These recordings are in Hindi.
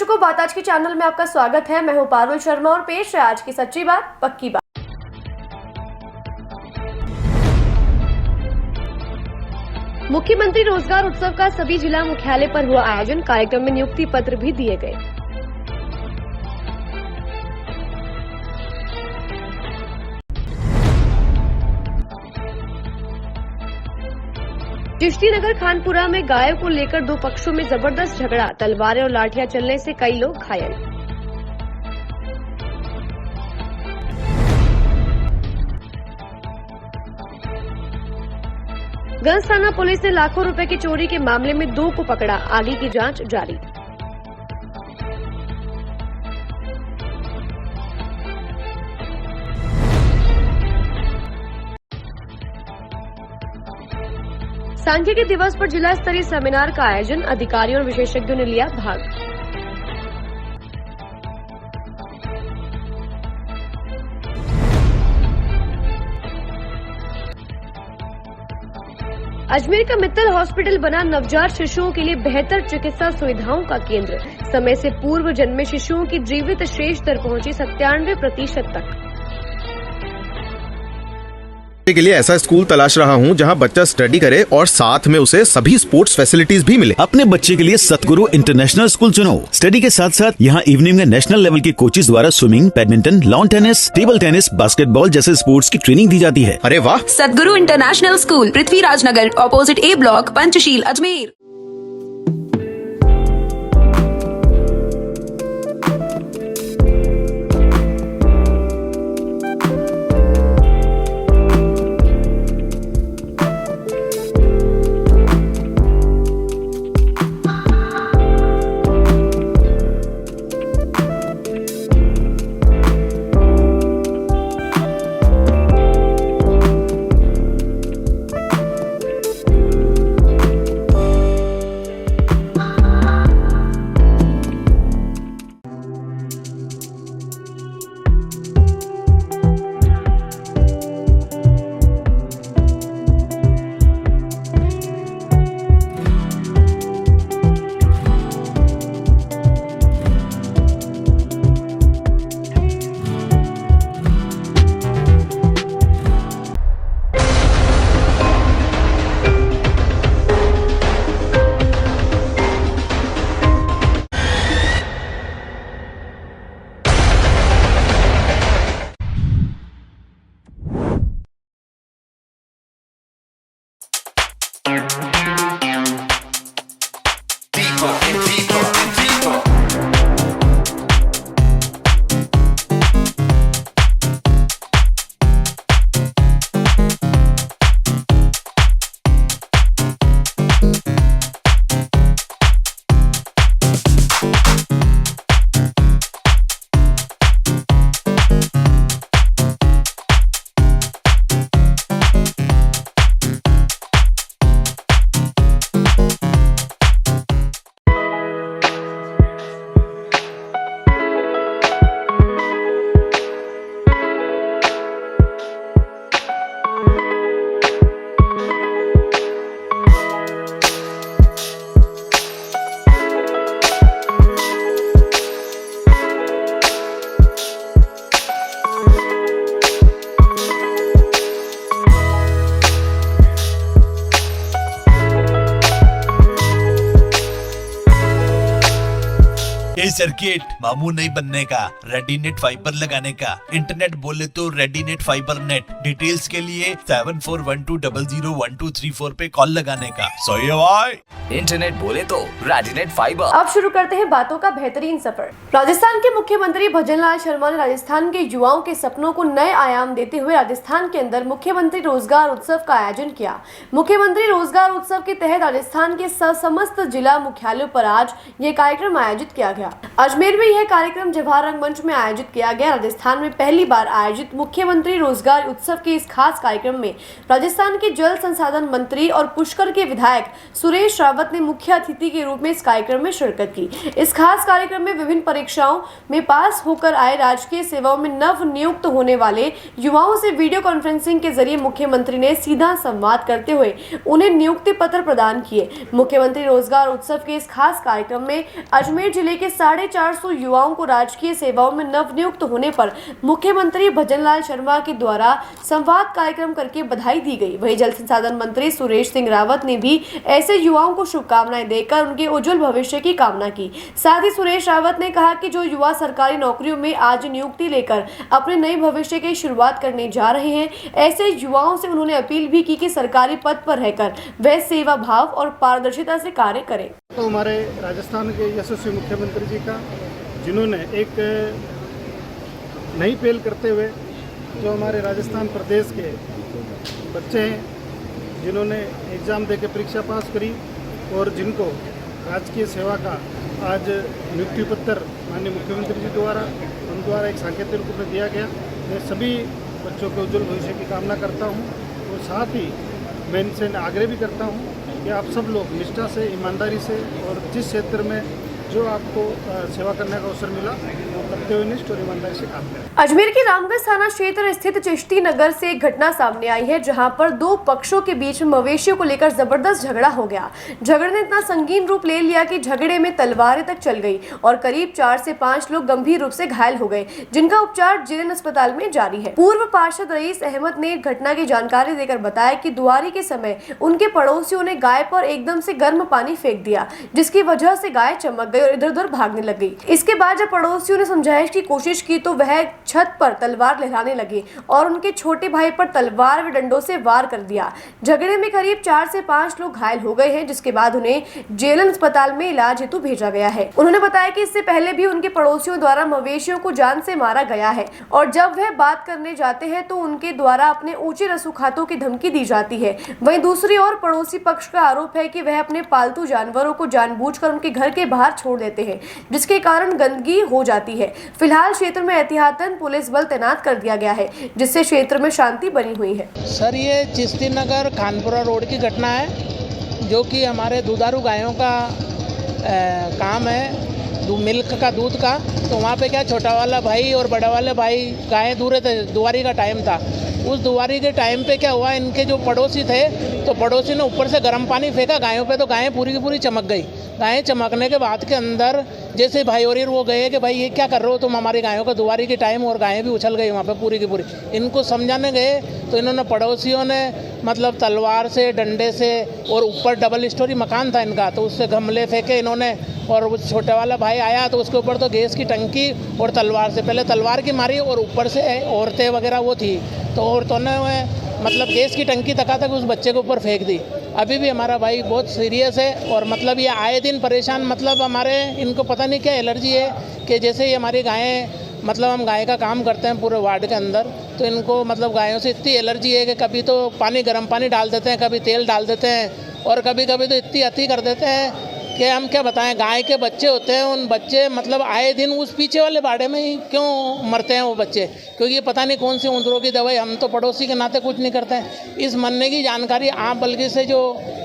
दर्शकों, बात आज के चैनल में आपका स्वागत है। मैं हूं पारुल शर्मा और पेश है आज की सच्ची बात पक्की बात। मुख्यमंत्री रोजगार उत्सव का सभी जिला मुख्यालय पर हुआ आयोजन। कार्यक्रम में नियुक्ति पत्र भी दिए गए। चिश्तीनगर खानपुरा में गायों को लेकर दो पक्षों में जबरदस्त झगड़ा। तलवारें और लाठियां चलने से कई लोग घायल। गंज थाना पुलिस ने लाखों रुपए की चोरी के मामले में 2 को पकड़ा। आगे की जांच जारी। सांख्यिकी दिवस पर जिला स्तरीय सेमिनार का आयोजन। अधिकारियों और विशेषज्ञों ने लिया भाग। अजमेर का मित्तल हॉस्पिटल बना नवजात शिशुओं के लिए बेहतर चिकित्सा सुविधाओं का केंद्र। समय से पूर्व जन्मे शिशुओं की जीवित शेष दर पहुंची 97% तक। के लिए ऐसा स्कूल तलाश रहा हूं जहां बच्चा स्टडी करे और साथ में उसे सभी स्पोर्ट्स फैसिलिटीज भी मिले। अपने बच्चे के लिए सतगुरु इंटरनेशनल स्कूल चुनो। स्टडी के साथ साथ यहां इवनिंग में नेशनल लेवल के कोचेज द्वारा swimming, badminton, lawn tennis, table tennis, basketball जैसे स्पोर्ट्स की ट्रेनिंग दी जाती है। अरे वाह! सतगुरु इंटरनेशनल स्कूल, पृथ्वीराज नगर, ऑपोजिट ए ब्लॉक, पंचशील, अजमेर। सर्किट मामू नहीं बनने का, रेडीनेट फाइबर लगाने का। इंटरनेट बोले तो रेडीनेट फाइबर नेट। डिटेल्स के लिए 7412001234 पे कॉल लगाने का। सही है भाई। इंटरनेट बोले तो रेडीनेट फाइबर। अब शुरू करते हैं बातों का बेहतरीन सफर। राजस्थान के मुख्यमंत्री भजनलाल शर्मा ने राजस्थान के युवाओं के सपनों को नए आयाम देते हुए राजस्थान के अंदर मुख्यमंत्री रोजगार उत्सव का आयोजन किया। मुख्यमंत्री रोजगार उत्सव के तहत राजस्थान के समस्त जिला मुख्यालयों पर आज ये कार्यक्रम आयोजित किया गया। अजमेर में यह कार्यक्रम जवाहर रंगमंच में आयोजित किया गया। राजस्थान में पहली बार आयोजित मुख्यमंत्री रोजगार उत्सव के इस खास कार्यक्रम में राजस्थान के जल संसाधन मंत्री और पुष्कर के विधायक सुरेश रावत ने मुख्य अतिथि के रूप में इस कार्यक्रम में शिरकत की। इस खास कार्यक्रम में विभिन्न परीक्षाओं में पास होकर आए राजकीय सेवाओं में नव नियुक्त होने वाले युवाओं से वीडियो कॉन्फ्रेंसिंग के जरिए मुख्यमंत्री ने सीधा संवाद करते हुए उन्हें नियुक्ति पत्र प्रदान किए। मुख्यमंत्री रोजगार उत्सव के इस खास कार्यक्रम में अजमेर जिले के 450 युवाओं को राजकीय सेवाओं में नवनियुक्त होने पर मुख्यमंत्री भजनलाल शर्मा के द्वारा संवाद कार्यक्रम करके बधाई दी गई। वहीं जल संसाधन मंत्री सुरेश सिंह रावत ने भी ऐसे युवाओं को शुभकामनाएं देकर उनके उज्जवल भविष्य की कामना की। साथ ही सुरेश रावत ने कहा कि जो युवा सरकारी नौकरियों में आज नियुक्ति लेकर अपने नए भविष्य की शुरुआत करने जा रहे हैं, ऐसे युवाओं से उन्होंने अपील भी की कि सरकारी पद पर रहकर वे सेवा भाव और पारदर्शिता से कार्य करें। तो हमारे राजस्थान के यशस्वी मुख्यमंत्री जी का, जिन्होंने एक नई पहल करते हुए जो हमारे राजस्थान प्रदेश के बच्चे हैं, जिन्होंने एग्ज़ाम देके परीक्षा पास करी और जिनको राजकीय सेवा का आज नियुक्ति पत्र माननीय मुख्यमंत्री जी द्वारा उन द्वारा एक सांकेतिक रूप में दिया गया। मैं सभी बच्चों के उज्जवल भविष्य की कामना करता हूँ और साथ ही मैं इनसे आग्रह भी करता हूँ कि आप सब लोग निष्ठा से, ईमानदारी से और जिस क्षेत्र में जो आपको सेवा करने का अवसर मिला वो करते हुए निष्ठ और ईमानदारी से काम करें। अजमेर के रामगढ़ थाना क्षेत्र स्थित चिश्ती नगर से एक घटना सामने आई है, जहां पर दो पक्षों के बीच में मवेशियों को लेकर जबरदस्त झगड़ा हो गया। झगड़े ने इतना संगीन रूप ले लिया कि झगड़े में तलवारें तक चल गई और करीब 4 से 5 लोग गंभीर रूप से घायल हो गए, जिनका उपचार जेएन अस्पताल में जारी है। पूर्व पार्षद रईस अहमद ने घटना की जानकारी देकर बताया कि दुआरी के समय उनके पड़ोसियों ने गाय पर एकदम से गर्म पानी फेंक दिया, जिसकी वजह से गाय चमक गई और इधर उधर भागने लग गई। इसके बाद जब पड़ोसियों ने समझाइश की कोशिश की तो वह छत पर तलवार लहराने लगे और उनके छोटे भाई पर तलवार व डंडों से वार कर दिया। झगड़े में करीब 4 से 5 लोग घायल हो गए हैं, जिसके बाद उन्हें जेएन अस्पताल में इलाज हेतु भेजा गया है। उन्होंने बताया कि इससे पहले भी उनके पड़ोसियों द्वारा मवेशियों को जान से मारा गया है और जब वह बात करने जाते हैं तो उनके द्वारा अपने ऊंचे रसूखातों की धमकी दी जाती है। वहीं दूसरी ओर पड़ोसी पक्ष का आरोप है कि वह अपने पालतू जानवरों को जानबूझकर उनके घर के बाहर छोड़ देते हैं, जिसके कारण गंदगी हो जाती है। फिलहाल क्षेत्र में एहतियातन पुलिस बल तैनात कर दिया गया है, जिससे क्षेत्र में शांति बनी हुई है। सर, ये चिश्ती नगर खानपुरा रोड की घटना है, जो कि हमारे दुधारू गायों का काम है, मिल्क का, दूध का। तो वहाँ पे क्या, छोटा वाला भाई और बड़ा वाले भाई गायें दूर थे, दुआरी का टाइम था। उस दुआरी के टाइम पे क्या हुआ, इनके जो पड़ोसी थे तो पड़ोसी ने ऊपर से गर्म पानी फेंका गायों पे, तो गायें पूरी की पूरी चमक गई। गायें चमकने के बाद के अंदर जैसे भाई और वो गए कि भाई ये क्या कर रहे हो तुम हमारी गायों का, दुआरी के टाइम, और गायें भी उछल गई वहाँ पे पूरी की पूरी। इनको समझाने गए तो इन्होंने, पड़ोसियों ने मतलब तलवार से, डंडे से, और ऊपर डबल स्टोरी मकान था इनका, तो उससे गमले फेंके इन्होंने। और वो छोटा वाला भाई आया तो उसके ऊपर तो गैस की टंकी और तलवार से, पहले तलवार की मारी और ऊपर से औरतें वगैरह वो थी, तो औरतों ने मतलब गैस की टंकी तक उस बच्चे के ऊपर फेंक दी। अभी भी हमारा भाई बहुत सीरियस है और मतलब ये आए दिन परेशान, मतलब हमारे इनको पता नहीं क्या एलर्जी है कि जैसे ही हमारी गायें, मतलब हम गाय का काम करते हैं पूरे वार्ड के अंदर, तो इनको मतलब गायों से इतनी एलर्जी है कि कभी तो पानी, गर्म पानी डाल देते हैं, कभी तेल डाल देते हैं, और कभी कभी तो इतनी अति कर देते हैं कि हम क्या बताएं। गाय के बच्चे होते हैं, उन बच्चे मतलब आए दिन उस पीछे वाले बाड़े में ही क्यों मरते हैं वो बच्चे, क्योंकि ये पता नहीं कौन सी उंदरों की दवाई, हम तो पड़ोसी के नाते कुछ नहीं करते हैं। इस मरने की जानकारी आप बल्कि से जो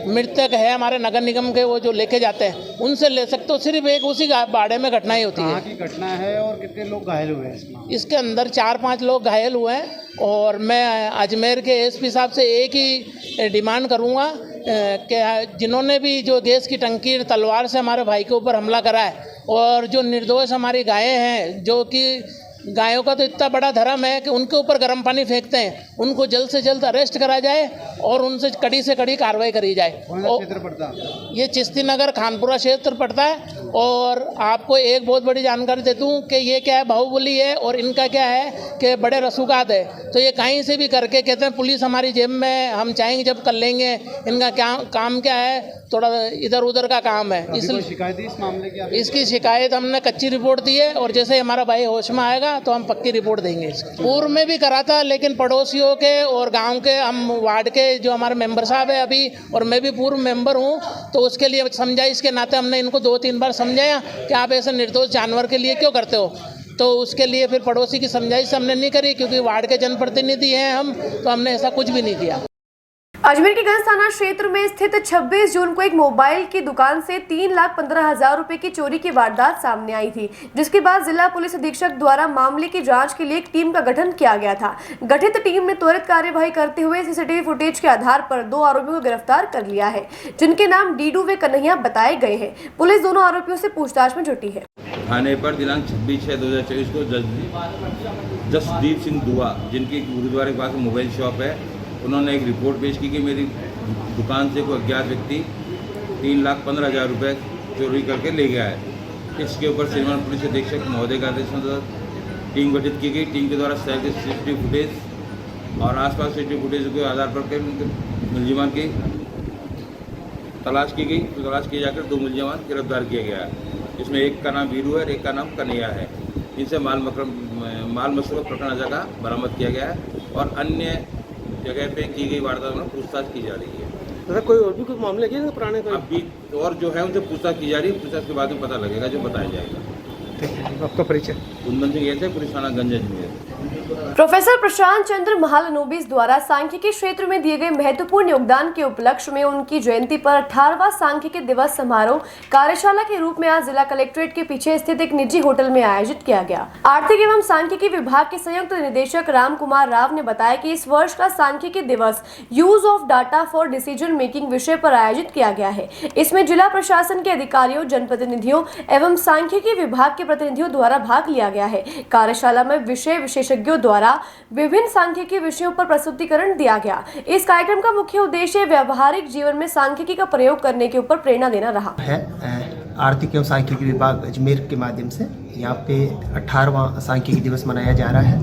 मृतक है हमारे नगर निगम के, वो जो लेके जाते हैं, उनसे ले सकते हो। सिर्फ एक उसी बाड़े में घटना ही होती है। कहाँ की घटना है और कितने लोग घायल हुए हैं इसके अंदर 4-5 लोग घायल हुए हैं, और मैं अजमेर के एसपी साहब से एक ही डिमांड करूँगा कि जिन्होंने भी जो गैस की टंकी, तलवार से हमारे भाई के ऊपर हमला करा है, और जो निर्दोष हमारी गायें हैं, जो कि गायों का तो इतना बड़ा धर्म है कि उनके ऊपर गर्म पानी फेंकते हैं, उनको जल्द से जल्द अरेस्ट करा जाए और उनसे कड़ी से कड़ी कार्रवाई करी जाए। क्षेत्र पड़ता है ये चिश्ती नगर खानपुरा क्षेत्र पड़ता है। और आपको एक बहुत बड़ी जानकारी दे दूं कि ये क्या है, बाहुबली है, और इनका क्या है कि बड़े रसूखात है। तो ये कहीं से भी करके कहते हैं पुलिस हमारी जेब में, हम चाहेंगे जब कर लेंगे। इनका क्या काम क्या है, थोड़ा इधर उधर का काम है। इसलिए शिकायत इस मामले की, इसकी शिकायत हमने कच्ची रिपोर्ट दी है, और जैसे हमारा भाई होश में आएगा तो हम पक्की रिपोर्ट देंगे। पूर्व में भी करा था, लेकिन पड़ोसियों के और गांव के, हम वार्ड के जो हमारे मेंबर साहब है अभी, और मैं भी पूर्व मेंबर हूं, तो उसके लिए समझाइश के नाते हमने इनको 2-3 बार समझाया कि आप ऐसे निर्दोष जानवर के लिए क्यों करते हो। तो उसके लिए फिर पड़ोसी की समझाइश हमने नहीं करी, क्योंकि वार्ड के जनप्रतिनिधि हैं हम, तो हमने ऐसा कुछ भी नहीं किया। अजमेर के गंज थाना क्षेत्र में स्थित 26 जून को एक मोबाइल की दुकान से 3,15,000 रुपए की चोरी की वारदात सामने आई थी, जिसके बाद जिला पुलिस अधीक्षक द्वारा मामले की जांच के लिए एक टीम का गठन किया गया था। गठित टीम ने त्वरित कार्यवाही करते हुए सीसीटीवी फुटेज के आधार पर 2 आरोपियों को गिरफ्तार कर लिया है, जिनके नाम डीडू व कन्हैया बताए गए हैं। पुलिस दोनों आरोपियों से पूछताछ में जुटी है। थाने पर दिनांक 26/6/2024 को जसदीप सिंह दुआ, जिनकी गुरुद्वारे के पास मोबाइल शॉप है, उन्होंने एक रिपोर्ट पेश की कि मेरी दुकान से कोई अज्ञात व्यक्ति 3,15,000 रुपये चोरी करके ले गया है। इसके ऊपर श्रीमान पुलिस अधीक्षक महोदय का आदेश टीम गठित की गई। टीम के द्वारा सीसीटीवी फुटेज और आसपास सीसीटीवी फुटेज के आधार पर मुलजिमान की तलाश की गई। तो तलाश किए जाकर 2 मुलजिमान गिरफ्तार किया गया है। इसमें एक का नाम वीरू है और एक का नाम कन्हैया है। इनसे माल मसरूफ प्रकरण जगह बरामद किया गया है और अन्य जगह पे की गई वारदात में पूछताछ की जा रही है। कोई और भी कोई मामले किए पुराने कोई? अभी और जो है उनसे पूछताछ की जा रही है। पूछताछ के बाद में पता लगेगा, जो बताया जाएगा। आपका परिचय? कुंदन सिंह ऐसे, पुलिस थाना गंज अजमेर। प्रोफेसर प्रशांत चंद्र महालनोबिस द्वारा सांख्यिकी क्षेत्र में दिए गए महत्वपूर्ण योगदान के उपलक्ष्य में उनकी जयंती पर 18वां सांख्यिकी दिवस समारोह कार्यशाला के रूप में आज जिला कलेक्ट्रेट के पीछे स्थित एक निजी होटल में आयोजित किया गया। आर्थिक एवं सांख्यिकी विभाग के संयुक्त निदेशक राम कुमार राव ने बताया कि इस वर्ष का सांख्यिकी दिवस use of data for decision making विषय पर आयोजित किया गया है। इसमें जिला प्रशासन के अधिकारियों, जनप्रतिनिधियों एवं सांख्यिकी विभाग के प्रतिनिधियों द्वारा भाग लिया गया है। कार्यशाला में विषय विशेषज्ञों द्वारा विभिन्न सांख्यिकी विषयों पर प्रस्तुतिकरण दिया गया। इस कार्यक्रम का मुख्य उद्देश्य व्यावहारिक जीवन में सांख्यिकी का प्रयोग करने के ऊपर प्रेरणा देना रहा है। आर्थिक एवं सांख्यिकी विभाग अजमेर के माध्यम से यहाँ पे 18वां सांख्यिकी दिवस मनाया जा रहा है।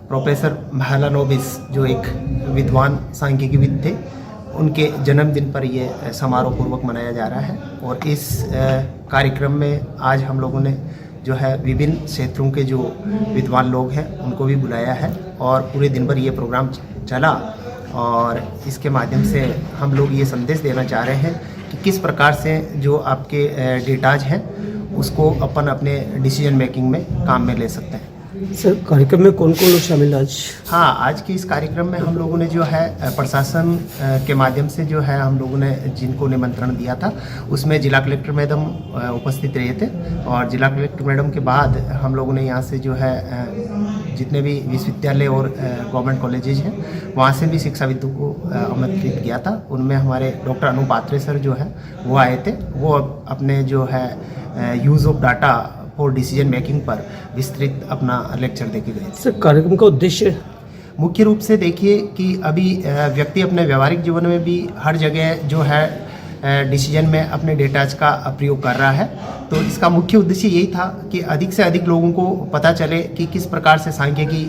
प्रोफेसर महालनोबिस जो एक विद्वान सांख्यिकीविद थे, उनके जन्मदिन पर यह समारोह पूर्वक मनाया जा रहा है। और इस कार्यक्रम में आज हम लोगों ने जो है विभिन्न क्षेत्रों के जो विद्वान लोग हैं उनको भी बुलाया है और पूरे दिन भर ये प्रोग्राम चला। और इसके माध्यम से हम लोग ये संदेश देना चाह रहे हैं कि किस प्रकार से जो आपके डेटाज हैं उसको अपन अपने डिसीजन मेकिंग में काम में ले सकते हैं। सर, कार्यक्रम में कौन कौन लोग शामिल आज? हाँ, आज के इस कार्यक्रम में हम लोगों ने जो है प्रशासन के माध्यम से जो है हम लोगों ने जिनको निमंत्रण दिया था उसमें जिला कलेक्टर मैडम उपस्थित रहे थे। और जिला कलेक्टर मैडम के बाद हम लोगों ने यहाँ से जो है जितने भी विश्वविद्यालय और गवर्नमेंट कॉलेजेज हैं वहाँ से भी शिक्षाविदों को आमंत्रित किया था। उनमें हमारे डॉक्टर अनु पात्रे सर जो है वो आए थे। वो अपने जो है यूज़ ऑफ डाटा और डिसीजन मेकिंग पर विस्तृत अपना लेक्चर देके गए। सर, कार्यक्रम का उद्देश्य मुख्य रूप से देखिए कि अभी व्यक्ति अपने व्यवहारिक जीवन में भी हर जगह जो है डिसीजन में अपने डेटाज का प्रयोग कर रहा है। तो इसका मुख्य उद्देश्य यही था कि अधिक से अधिक लोगों को पता चले कि किस प्रकार से सांख्यिकी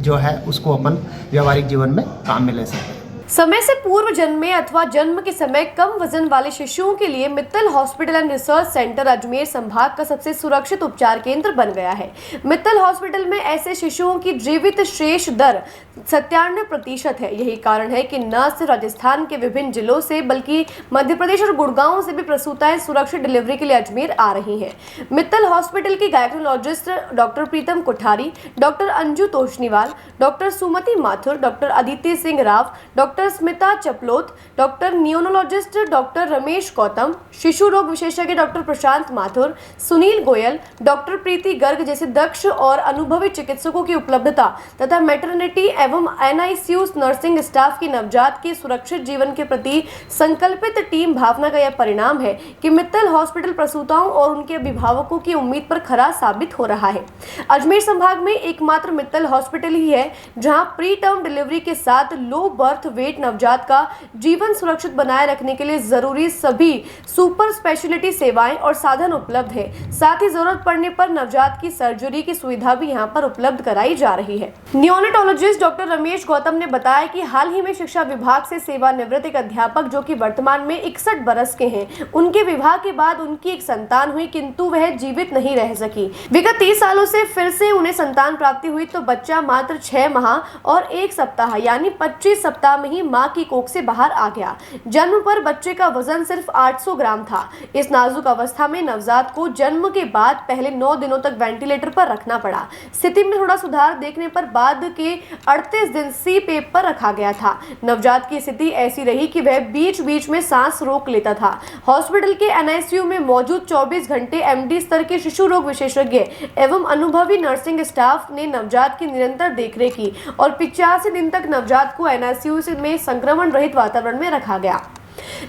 जो है उसको अपन व्यवहारिक जीवन में काम में ले सकते हैं। समय से पूर्व जन्मे अथवा जन्म के समय कम वजन वाले शिशुओं के लिए Mittal hospital and research centre Ajmer संभाग का सबसे सुरक्षित उपचार केंद्र बन गया है। मित्तल हॉस्पिटल में ऐसे शिशुओं की जीवित शेष दर 97% है। यही कारण है कि न सिर्फ राजस्थान के विभिन्न जिलों से बल्कि मध्य प्रदेश और गुड़गांव से भी प्रसूताएं सुरक्षित डिलीवरी के लिए अजमेर आ रही हैं। मित्तल हॉस्पिटल की gynaecologist doctor Pritam Kothari, doctor Anju Toshniwal, doctor Sumati Mathur, doctor Aditi Singh Rao, doctor Smita Chaplot, doctor neurologist doctor Ramesh Gautam, शिशु रोग विशेषज्ञ डॉक्टर प्रशांत माथुर, सुनील गोयल, डॉक्टर प्रीति गर्ग जैसे दक्ष और अनुभवी चिकित्सकों की उपलब्धता तथा मैटरनिटी एवं NICU नर्सिंग स्टाफ की नवजात के सुरक्षित जीवन के प्रति संकल्पित टीम भावना का यह परिणाम है कि मित्तल हॉस्पिटल प्रसूताओं और उनके अभिभावकों की उम्मीद पर खरा साबित हो रहा है। अजमेर संभाग में एकमात्र मित्तल हॉस्पिटल ही है जहां प्री टर्म डिलीवरी के साथ लो बर्थ वेट नवजात का जीवन सुरक्षित बनाए रखने के लिए जरूरी सभी सुपर स्पेशलिटी सेवाएं और साधन उपलब्ध है। साथ ही जरूरत पड़ने पर नवजात की सर्जरी की सुविधा भी यहां पर उपलब्ध कराई जा रही है। न्यूनेटोलॉजिस्ट डॉक्टर रमेश गौतम ने बताया कि हाल ही में शिक्षा विभाग से सेवानिवृत्त एक अध्यापक जो कि वर्तमान में 61 बरस के हैं, उनके विवाह के बाद उनकी एक संतान हुई किंतु वह जीवित नहीं रह सकी। विगत 30 सालों से फिर से उन्हें संतान प्राप्ति हुई तो बच्चा मात्र 6 माह और 1 सप्ताह यानी 25 सप्ताह में ही मां की कोख से बाहर आ गया। जन्म पर बच्चे का वजन सिर्फ 800 ग्राम था। इस नाजुक अवस्था में नवजात को जन्म के बाद पहले 9 दिनों तक वेंटिलेटर पर रखना पड़ा। स्थिति में थोड़ा सुधार देखने पर बाद के 38 दिन CPAP पर रखा गया था। नवजात की स्थिति ऐसी रही कि वह बीच बीच में सांस रोक लेता था। हॉस्पिटल के NICU में मौजूद 24 घंटे MD स्तर के शिशु रोग विशेषज्ञ एवं अनुभवी नर्सिंग स्टाफ ने नवजात की निरंतर देखरेख की और 85 दिन तक नवजात को NICU में संक्रमण रहित वातावरण में रखा गया।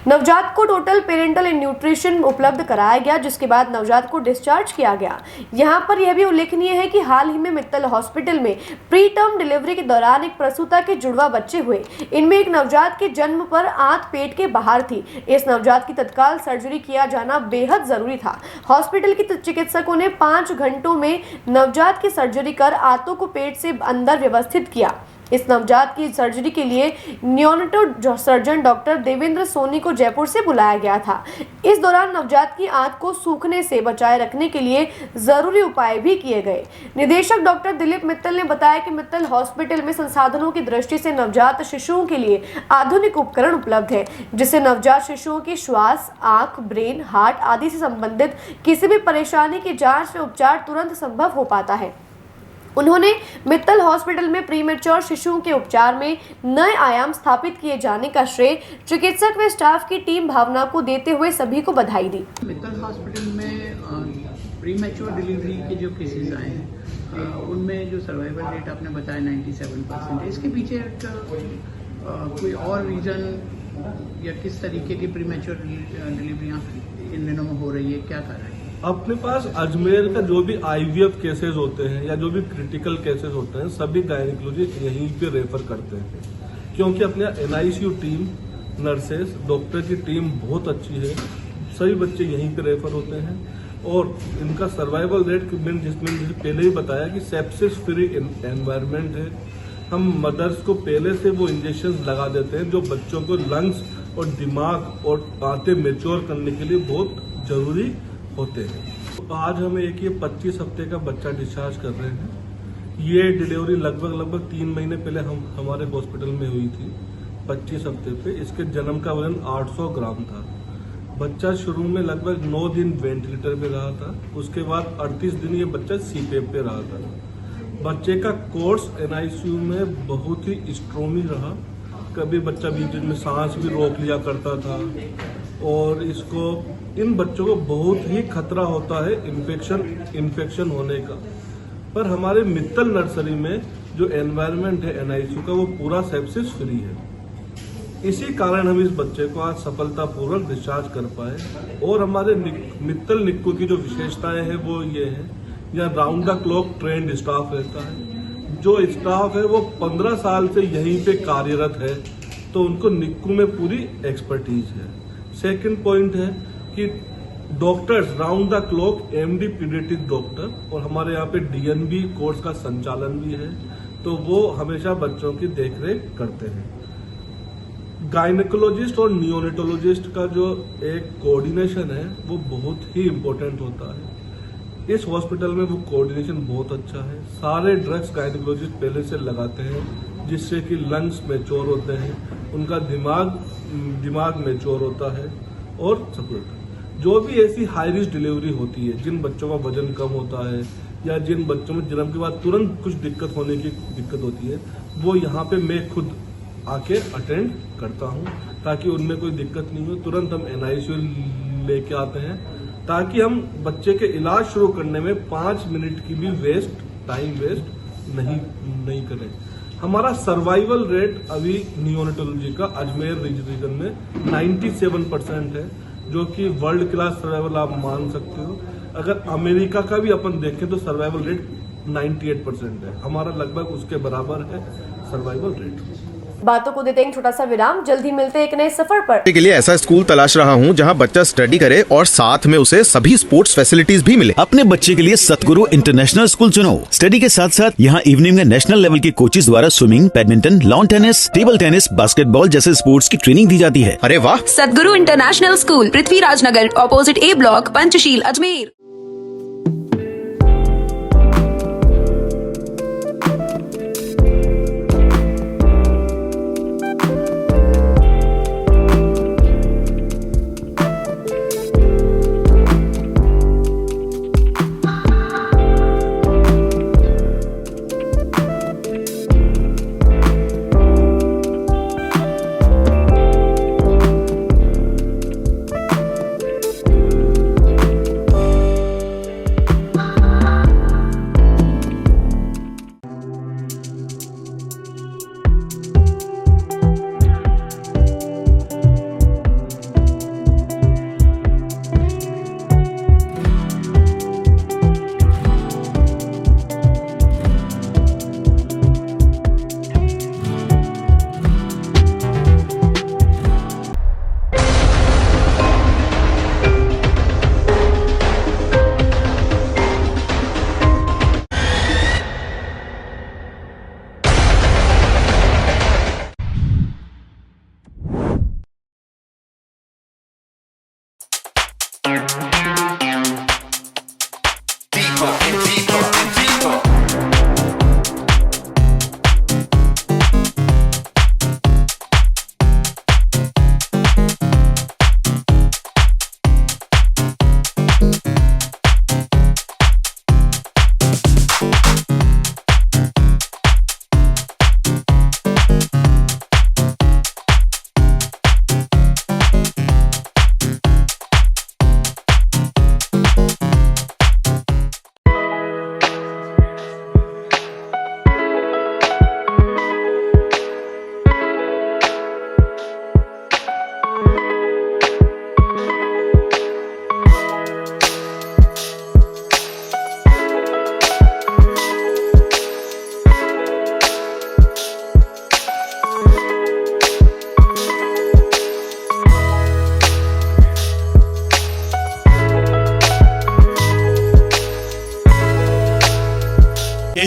नवजात को टोटल पेरेंटल एंड न्यूट्रिशन उपलब्ध कराया गया, जिसके बाद नवजात को डिस्चार्ज किया गया। यहाँ पर यह भी उल्लेखनीय है कि हाल ही में मित्तल हॉस्पिटल में प्री टर्म डिलीवरी के दौरान एक प्रसूता के जुड़वा बच्चे हुए। इनमें एक नवजात के जन्म पर आंत पेट के बाहर थी। इस नवजात की तत्काल सर्जरी किया जाना बेहद जरूरी था। हॉस्पिटल के चिकित्सकों ने 5 घंटों में नवजात की सर्जरी कर आंतों को पेट से अंदर व्यवस्थित किया। इस नवजात की सर्जरी के लिए नियोनेटो सर्जन डॉक्टर देवेंद्र सोनी को जयपुर से बुलाया गया था। इस दौरान नवजात की आंत को सूखने से बचाए रखने के लिए जरूरी उपाय भी किए गए। निदेशक डॉक्टर दिलीप मित्तल ने बताया कि मित्तल हॉस्पिटल में संसाधनों की दृष्टि से नवजात शिशुओं के लिए आधुनिक उपकरण उपलब्ध है, जिससे नवजात शिशुओं की श्वास, आंख, ब्रेन, हार्ट आदि से संबंधित किसी भी परेशानी की जांच व उपचार तुरंत संभव हो पाता है। उन्होंने मित्तल हॉस्पिटल में प्रीमेच्योर शिशुओं के उपचार में नए आयाम स्थापित किए जाने का श्रेय चिकित्सक व स्टाफ की टीम भावना को देते हुए सभी को बधाई दी। मित्तल हॉस्पिटल में प्रीमेच्योर डिलीवरी के जो केसेस आए हैं उनमें जो सर्वाइवल रेट आपने बताया 97% है। इसके पीछे कोई और रीजन या किस तरीके की प्रीमेच्योर डिलीवरियाँ इन दिनों में हो रही है, क्या कारण है? अपने पास अजमेर का जो भी IVF केसेस होते हैं या जो भी क्रिटिकल केसेस होते हैं सभी गायनिकोलॉजिस्ट यहीं पे रेफर करते हैं, क्योंकि अपने NICU टीम, नर्सेस, डॉक्टर की टीम बहुत अच्छी है। सभी बच्चे यहीं पे रेफर होते हैं और इनका सर्वाइवल रेट जिसमें पहले ही बताया कि सेप्सिस फ्री एनवायरनमेंट है। हम मदर्स को पहले से वो इंजेक्शन लगा देते हैं जो बच्चों को लंग्स और दिमाग और आंतें मैच्योर करने के लिए बहुत जरूरी होते हैं। तो आज हमें एक ये 25 हफ्ते का बच्चा डिस्चार्ज कर रहे हैं। ये डिलीवरी लगभग 3 महीने पहले हमारे हॉस्पिटल में हुई थी 25 हफ्ते पे। इसके जन्म का वजन 800 ग्राम था। बच्चा शुरू में लगभग 9 दिन वेंटिलेटर में रहा था, उसके बाद 38 दिन ये बच्चा CPAP पे रहा था। बच्चे का कोर्स NICU में बहुत ही स्ट्रॉन्ग रहा। कभी बच्चा बीच में सांस भी रोक लिया करता था और इन बच्चों को बहुत ही खतरा होता है इन्फेक्शन होने का। पर हमारे मित्तल नर्सरी में जो एनवायरनमेंट है NICU का वो पूरा सेप्सिस फ्री है। इसी कारण हम इस बच्चे को आज सफलतापूर्वक डिस्चार्ज कर पाए। और हमारे मित्तल निक्कू की जो विशेषताएं हैं वो ये है, यहाँ round the clock trend staff रहता है। जो स्टाफ है वो 15 साल से यहीं पे कार्यरत है, तो उनको निक्कू में पूरी एक्सपर्टीज है। सेकंड पॉइंट है कि doctors round the clock MD paediatric doctor और हमारे यहाँ पे DNB कोर्स का संचालन भी है, तो वो हमेशा बच्चों की देखरेख करते हैं। गायनेकोलॉजिस्ट और नियोनेटोलॉजिस्ट का जो एक कोऑर्डिनेशन है वो बहुत ही इम्पोर्टेंट होता है। इस हॉस्पिटल में वो कोऑर्डिनेशन बहुत अच्छा है। सारे ड्रग्स गायनेकोलॉजिस्ट पहले से लगाते हैं, जिससे कि लंग्स मैच्योर होते हैं, उनका दिमाग मैच्योर होता है और सब होता है। जो भी ऐसी हाई रिस्क डिलीवरी होती है, जिन बच्चों का वजन कम होता है या जिन बच्चों में जन्म के बाद तुरंत कुछ दिक्कत होने की दिक्कत होती है, वो यहाँ पे मैं खुद आके अटेंड करता हूँ, ताकि उनमें कोई दिक्कत नहीं हो। तुरंत हम NICU लेके आते हैं, ताकि हम बच्चे के इलाज शुरू करने में 5 मिनट की भी टाइम वेस्ट नहीं करें। हमारा सर्वाइवल रेट अभी नियोनेटोलॉजी का अजमेर रीजन में 97% है, जो कि वर्ल्ड क्लास सर्वाइवल आप मान सकते हो। अगर अमेरिका का भी अपन देखें तो सर्वाइवल रेट 98% है, हमारा लगभग उसके बराबर है सर्वाइवल रेट। बातों को देते हैं छोटा सा विराम, जल्दी मिलते हैं एक नए सफर पर। के लिए ऐसा स्कूल तलाश रहा हूँ जहाँ बच्चा स्टडी करे और साथ में उसे सभी स्पोर्ट्स फैसिलिटीज भी मिले। अपने बच्चे के लिए सतगुरु इंटरनेशनल स्कूल चुनो। स्टडी के साथ साथ यहाँ इवनिंग में नेशनल लेवल के कोचेज द्वारा swimming, badminton, lawn tennis, table tennis, basketball जैसे स्पोर्ट्स की ट्रेनिंग दी जाती है। अरे वाह! सतगुरु international school, Prithviraj Nagar, opposite A block, Panchsheel, Ajmer.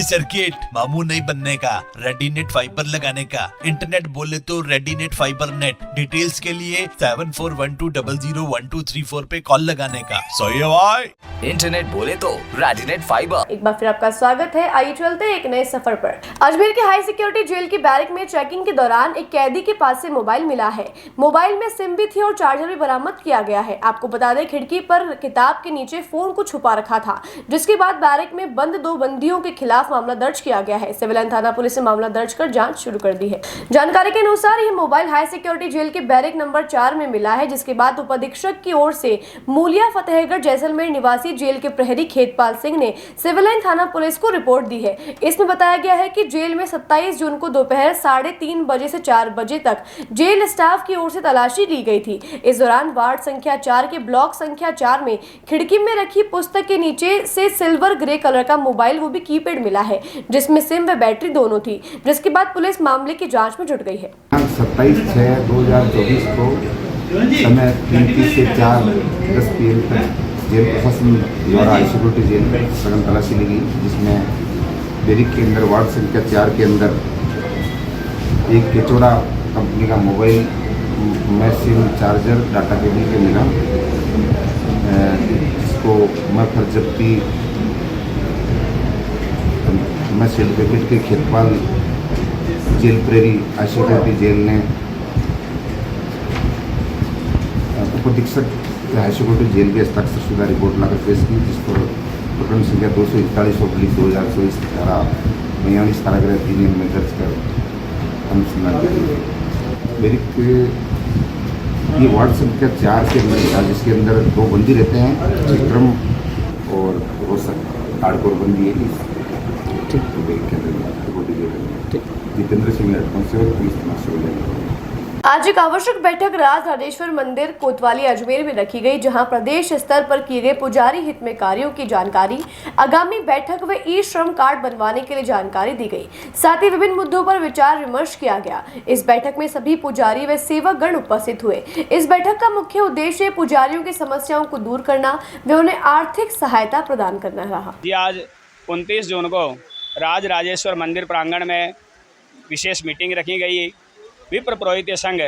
नई सर्किट, मामू नहीं बनने का, रेडीनेट फाइबर लगाने का, इंटरनेट बोले तो रेडीनेट फाइबर नेट। डिटेल्स के लिए 7412001234 पे कॉल लगाने का। सही है भाई। इंटरनेट बोले तो रेडिनेट फाइबर। एक बार फिर आपका स्वागत है। आइए चलते हैं एक नए सफर पर। अजमेर के हाई सिक्योरिटी जेल की बैरक में चेकिंग के दौरान एक कैदी के पास से मोबाइल मिला है। मोबाइल में सिम भी थी और चार्जर भी बरामद किया गया है। आपको बता दें, खिड़की पर किताब के नीचे फोन को छुपा रखा था, जिसके बाद बैरक में बंद 2 बंदियों के खिलाफ मामला दर्ज किया गया है। सिविल लाइन थाना पुलिस ने मामला दर्ज कर जाँच शुरू कर दी है। जानकारी के अनुसार यह मोबाइल हाई सिक्योरिटी जेल के बैरक नंबर 4 में मिला है, जिसके बाद उप अधीक्षक की ओर से मूलिया फतेहगढ़ जैसलमेर निवासी जेल के प्रहरी खेतपाल सिंह ने सिविल लाइन थाना पुलिस को रिपोर्ट दी है। इसमें बताया गया है कि जेल में 27 जून को दोपहर 3:30 बजे से 4 बजे तक जेल स्टाफ की ओर से तलाशी ली गई थी। इस दौरान वार्ड संख्या 4 के ब्लॉक संख्या 4 में खिड़की में रखी पुस्तक के नीचे से सिल्वर ग्रे कलर का मोबाइल, वो भी कीपैड मिला है, जिसमें सिम व बैटरी दोनों थी, जिसके बाद पुलिस मामले की जाँच में जुट गई है। 27/6/2024 को समय 3:30 से 4:10 PM तक जेल प्रशासन द्वारा हाई सिक्योरिटी जेल में सघन तलाशी ली गई, जिसमें बैरिक के अंदर वार्ड संख्या 4 के अंदर एक केचोड़ा कंपनी का मोबाइल में सिम, चार्जर, डाटा केबल के मिला, जिसको मैं फर्जप्ती मैं सर्टिफिकेट के खेतपाल जेल प्रहरी हाई सिक्योरिटी जेल ने उप अधीक्षक हाई सिक्योरिटी जेल के हस्ताक्षर शुदा रिपोर्ट लाकर पेश की, जिस पर प्रकरण संख्या 241/2024 धारा 42 कारागृह 3 में दर्ज कर अनुसंधान की। बैरिक ये वार्ड संख्या 4 के अंदर था, जिसके अंदर 2 बंदी रहते हैं, विक्रम और रोशन। हार्डकोर बंदी है जितेंद्र सिंह पुलिस थाना सिविल। आज एक आवश्यक बैठक राज राजेश्वर मंदिर कोतवाली अजमेर में रखी गई, जहां प्रदेश स्तर पर किए गए पुजारी हित में कार्यों की जानकारी, आगामी बैठक व ई श्रम कार्ड बनवाने के लिए जानकारी दी गई। साथ ही विभिन्न मुद्दों पर विचार विमर्श किया गया। इस बैठक में सभी पुजारी व सेवक गण उपस्थित हुए। इस बैठक का मुख्य उद्देश्य पुजारियों की समस्याओं को दूर करना व उन्हें आर्थिक सहायता प्रदान करना रहा। आज 29 जून को राज राजेश्वर मंदिर प्रांगण में विशेष मीटिंग रखी गई। विप्र पुरोहित संघ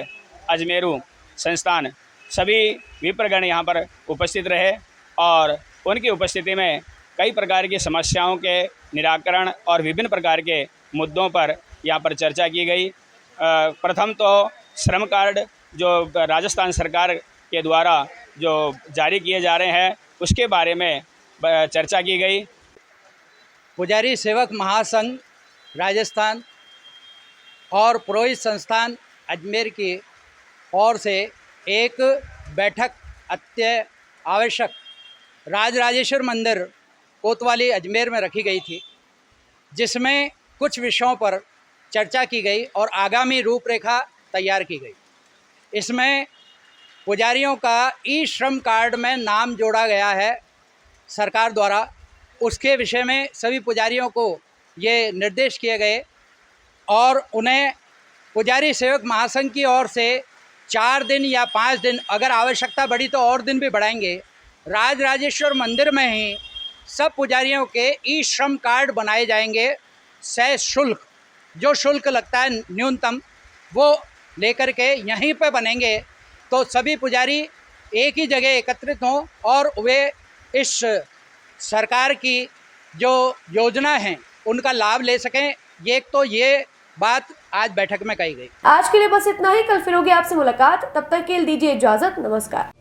अजमेरू संस्थान सभी विप्रगण यहाँ पर उपस्थित रहे और उनकी उपस्थिति में कई प्रकार की समस्याओं के निराकरण और विभिन्न प्रकार के मुद्दों पर यहाँ पर चर्चा की गई। प्रथम तो श्रम कार्ड जो राजस्थान सरकार के द्वारा जो जारी किए जा रहे हैं, उसके बारे में चर्चा की गई। पुजारी सेवक महासंघ राजस्थान और पुरोहित संस्थान अजमेर की ओर से एक बैठक अत्य आवश्यक राज राजेश्वर मंदिर कोतवाली अजमेर में रखी गई थी, जिसमें कुछ विषयों पर चर्चा की गई और आगामी रूपरेखा तैयार की गई। इसमें पुजारियों का ई श्रम कार्ड में नाम जोड़ा गया है सरकार द्वारा, उसके विषय में सभी पुजारियों को ये निर्देश किए गए और उन्हें पुजारी सेवक महासंघ की ओर से 4 दिन या 5 दिन, अगर आवश्यकता बढ़ी तो और दिन भी बढ़ाएंगे, राज राजेश्वर मंदिर में ही सब पुजारियों के ई श्रम कार्ड बनाए जाएंगे। शुल्क जो शुल्क लगता है न्यूनतम, वो लेकर के यहीं पे बनेंगे, तो सभी पुजारी एक ही जगह एकत्रित हों और वे इस सरकार की जो योजना है उनका लाभ ले सकें। ये बात आज बैठक में कही गई। आज के लिए बस इतना ही। कल फिर होगी आपसे मुलाकात, तब तक के लिए दीजिए इजाजत। नमस्कार।